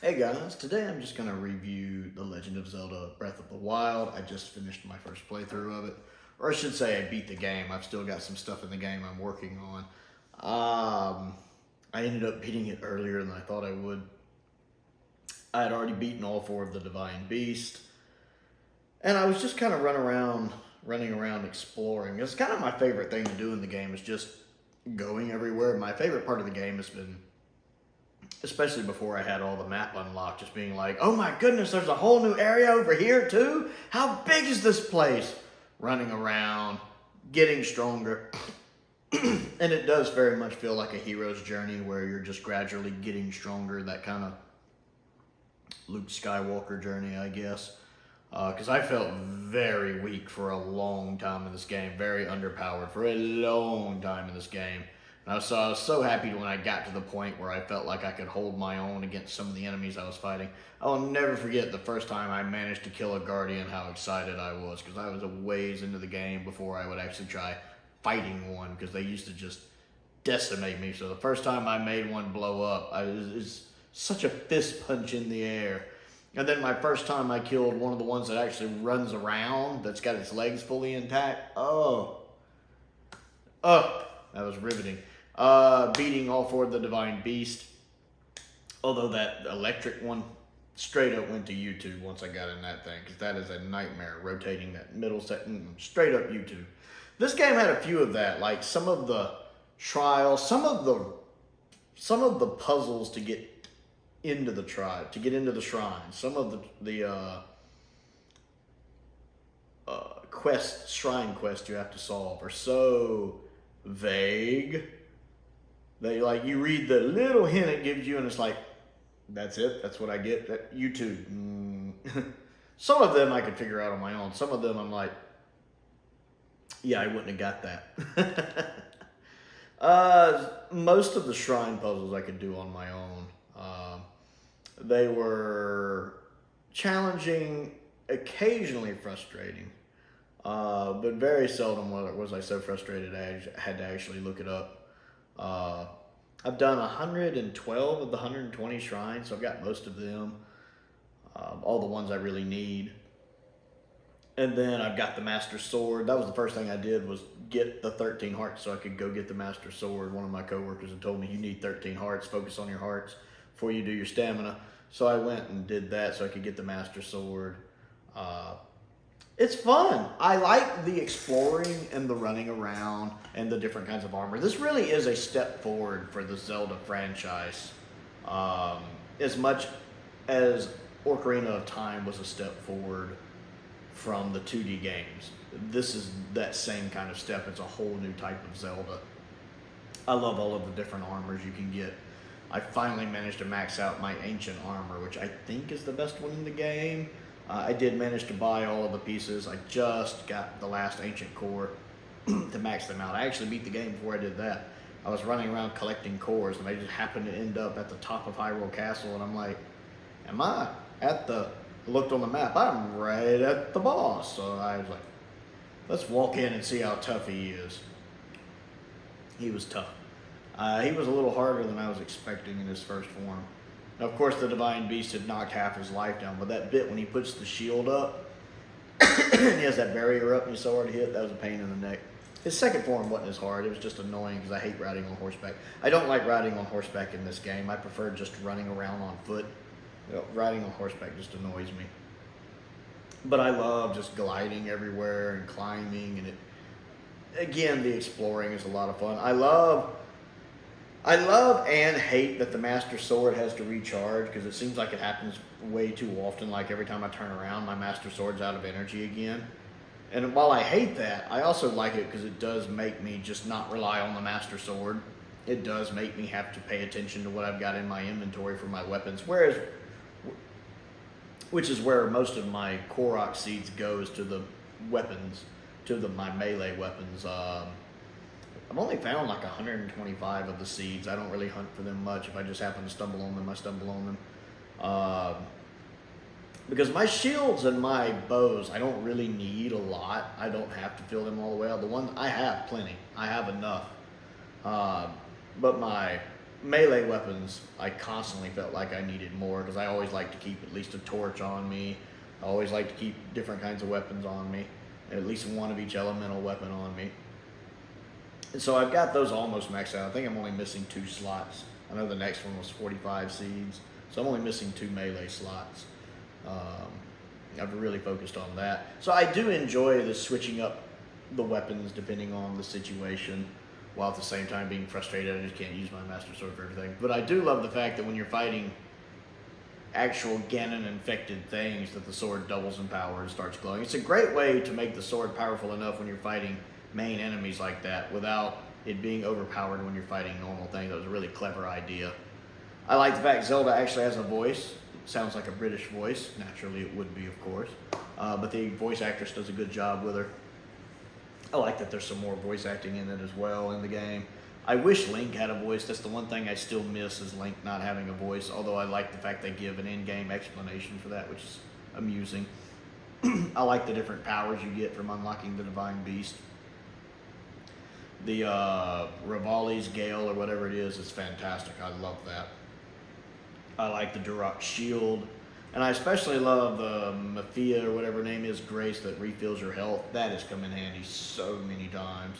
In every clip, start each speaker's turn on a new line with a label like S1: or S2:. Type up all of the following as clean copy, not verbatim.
S1: Hey guys, today I'm just going to review The Legend of Zelda Breath of the Wild. I just finished my first playthrough of it. Or I should say I beat the game. I've still got some stuff in the game I'm working on. I ended up beating it earlier than I thought I would. I had already beaten all four of the Divine Beast. And I was just kind of running around exploring. It's kind of my favorite thing to do in the game is just going everywhere. My favorite part of the game has been, especially before I had all the map unlocked, just being like, oh my goodness, there's a whole new area over here too? How big is this place? Running around, getting stronger. And it does very much feel like a hero's journey where you're just gradually getting stronger, that kind of Luke Skywalker journey, I guess. Because I felt very weak for a long time in this game, very underpowered for a long time in this game. And I was so happy when I got to the point where I felt like I could hold my own against some of the enemies I was fighting. I will never forget the first time I managed to kill a Guardian, how excited I was, because I was a ways into the game before I would actually try fighting one, because they used to just decimate me. So the first time I made one blow up, it was such a fist punch in the air. And then my first time I killed one of the ones that actually runs around, that's got its legs fully intact. Oh, that was riveting. Beating all four of the Divine Beast. Although that electric one straight up went to YouTube once I got in that thing, because that is a nightmare, rotating that middle second, straight up YouTube. This game had a few of that, like some of the trials, some of the puzzles to get into the tribe, to get into the shrine, some of the shrine quests you have to solve are so vague. They, like, you read the little hint it gives you and it's like, that's it, that's what I get, that YouTube. Some of them I could figure out on my own. Some of them I'm like, yeah, I wouldn't have got that. Most of the shrine puzzles I could do on my own. They were challenging, occasionally frustrating, but very seldom was I so frustrated I had to actually look it up. I've done 112 of the 120 shrines, so I've got most of them, all the ones I really need. And then I've got the Master Sword. That was the first thing I did, was get the 13 hearts so I could go get the Master Sword. One of my coworkers had told me, you need 13 hearts, focus on your hearts before you do your stamina. So I went and did that so I could get the Master Sword. It's fun. I like the exploring and the running around and the different kinds of armor. This really is a step forward for the Zelda franchise. As much as Ocarina of Time was a step forward from the 2D games, this is that same kind of step. It's a whole new type of Zelda. I love all of the different armors you can get. I finally managed to max out my ancient armor, which I think is the best one in the game. I did manage to buy all of the pieces. I just got the last ancient core to max them out. I actually beat the game before I did that. I was running around collecting cores, and I just happened to end up at the top of Hyrule Castle, and I'm like, am I at the... I looked on the map, I'm right at the boss. So I was like, let's walk in and see how tough he is. He was tough. He was a little harder than I was expecting in his first form. Now, of course, the Divine Beast had knocked half his life down, but that bit when he puts the shield up, and he has that barrier up and he's so hard to hit, that was a pain in the neck. His second form wasn't as hard. It was just annoying because I hate riding on horseback. I don't like riding on horseback in this game. I prefer just running around on foot. You know, riding on horseback just annoys me. But I love just gliding everywhere and climbing, and again, the exploring is a lot of fun. I love and hate that the Master Sword has to recharge, because it seems like it happens way too often. Like every time I turn around, my Master Sword's out of energy again. And while I hate that, I also like it because it does make me just not rely on the Master Sword. It does make me have to pay attention to what I've got in my inventory for my weapons, which is where most of my Korok seeds goes, to the weapons, my melee weapons. I've only found like 125 of the seeds. I don't really hunt for them much. If I just happen to stumble on them, I stumble on them. Because my shields and my bows, I don't really need a lot. I don't have to fill them all the way out. The ones I have, plenty. I have enough. But my melee weapons, I constantly felt like I needed more because I always like to keep at least a torch on me. I always like to keep different kinds of weapons on me, at least one of each elemental weapon on me. And so I've got those almost maxed out. I think I'm only missing 2 slots. I know the next one was 45 seeds, so I'm only missing 2 melee slots. I've really focused on that. So I do enjoy the switching up the weapons depending on the situation, while at the same time being frustrated I just can't use my Master Sword for everything. But I do love the fact that when you're fighting actual Ganon-infected things, that the sword doubles in power and starts glowing. It's a great way to make the sword powerful enough when you're fighting main enemies like that without it being overpowered when you're fighting normal things. That was a really clever idea. I like the fact Zelda actually has a voice. It sounds like a British voice. Naturally it would be, of course. But the voice actress does a good job with her. I like that there's some more voice acting in it as well in the game. I wish Link had a voice. That's the one thing I still miss, is Link not having a voice, although I like the fact they give an in-game explanation for that, which is amusing. I like the different powers you get from unlocking the Divine Beast. The Rivali's Gale, or whatever it is fantastic. I love that. I like the Duroc Shield. And I especially love the Mafia, or whatever her name is, Grace, that refills your health. That has come in handy so many times.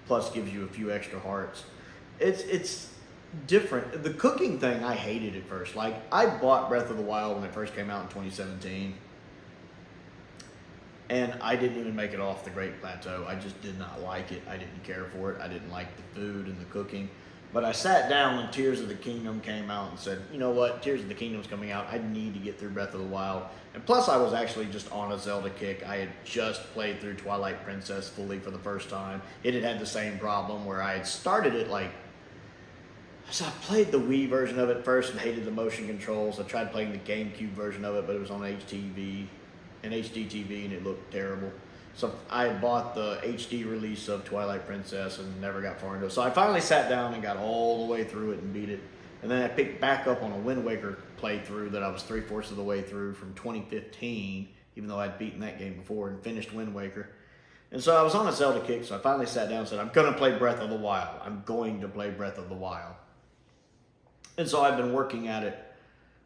S1: Plus gives you a few extra hearts. It's different. The cooking thing, I hated at first. Like, I bought Breath of the Wild when it first came out in 2017. And I didn't even make it off the Great Plateau. I just did not like it. I didn't care for it. I didn't like the food and the cooking. But I sat down when Tears of the Kingdom came out and said, you know what, Tears of the Kingdom's coming out. I need to get through Breath of the Wild. And plus I was actually just on a Zelda kick. I had just played through Twilight Princess fully for the first time. It had had the same problem where I had started it like... So I played the Wii version of it first and hated the motion controls. I tried playing the GameCube version of it, but it was on HDTV and it looked terrible. So I had bought the HD release of Twilight Princess and never got far into it. So I finally sat down and got all the way through it and beat it. And then I picked back up on a Wind Waker playthrough that I was 3/4 of the way through from 2015, even though I'd beaten that game before, and finished Wind Waker. And so I was on a Zelda kick, so I finally sat down and said, I'm going to play Breath of the Wild. I'm going to play Breath of the Wild. And so I've been working at it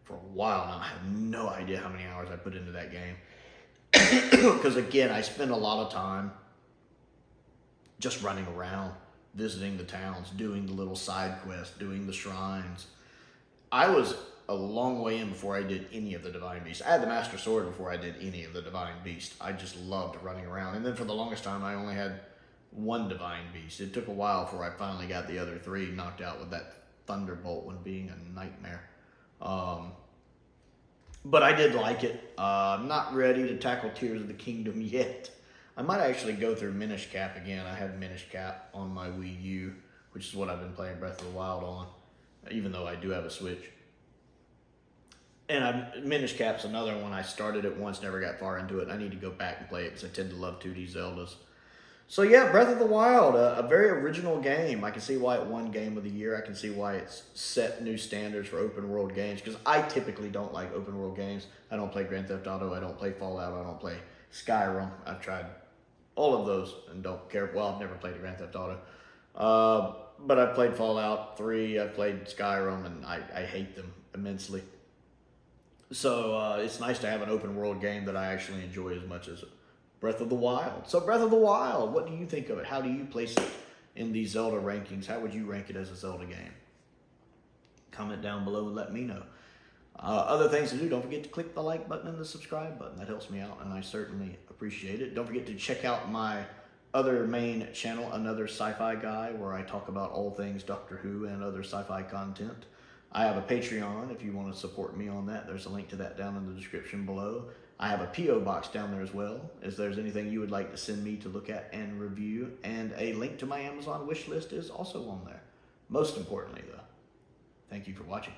S1: for a while now. I have no idea how many hours I put into that game. Because again, I spend a lot of time just running around, visiting the towns, doing the little side quests, doing the shrines. I was a long way in before I did any of the Divine Beasts. I had the Master Sword before I did any of the Divine Beasts. I just loved running around. And then for the longest time, I only had 1 Divine Beast. It took a while before I finally got the other 3 knocked out, with that Thunderbolt one being a nightmare. But I did like it. I'm not ready to tackle Tears of the Kingdom yet. I might actually go through Minish Cap again. I have Minish Cap on my Wii U, which is what I've been playing Breath of the Wild on, even though I do have a Switch. And Minish Cap's another one. I started it once, never got far into it. I need to go back and play it because I tend to love 2D Zeldas. So yeah, Breath of the Wild, a very original game. I can see why it won Game of the Year. I can see why it's set new standards for open world games, because I typically don't like open world games. I don't play Grand Theft Auto, I don't play Fallout, I don't play Skyrim. I've tried all of those and don't care. Well, I've never played a Grand Theft Auto. But I've played Fallout 3, I've played Skyrim, and I hate them immensely. So it's nice to have an open world game that I actually enjoy as much as Breath of the Wild. So Breath of the Wild, what do you think of it? How do you place it in the Zelda rankings? How would you rank it as a Zelda game? Comment down below and let me know. Other things to do, don't forget to click the like button and the subscribe button. That helps me out, and I certainly appreciate it. Don't forget to check out my other main channel, Another Sci-Fi Guy, where I talk about all things Doctor Who and other sci-fi content. I have a Patreon if you want to support me on that. There's a link to that down in the description below. I have a P.O. box down there as well, if there's anything you would like to send me to look at and review. And a link to my Amazon wish list is also on there. Most importantly, though, thank you for watching.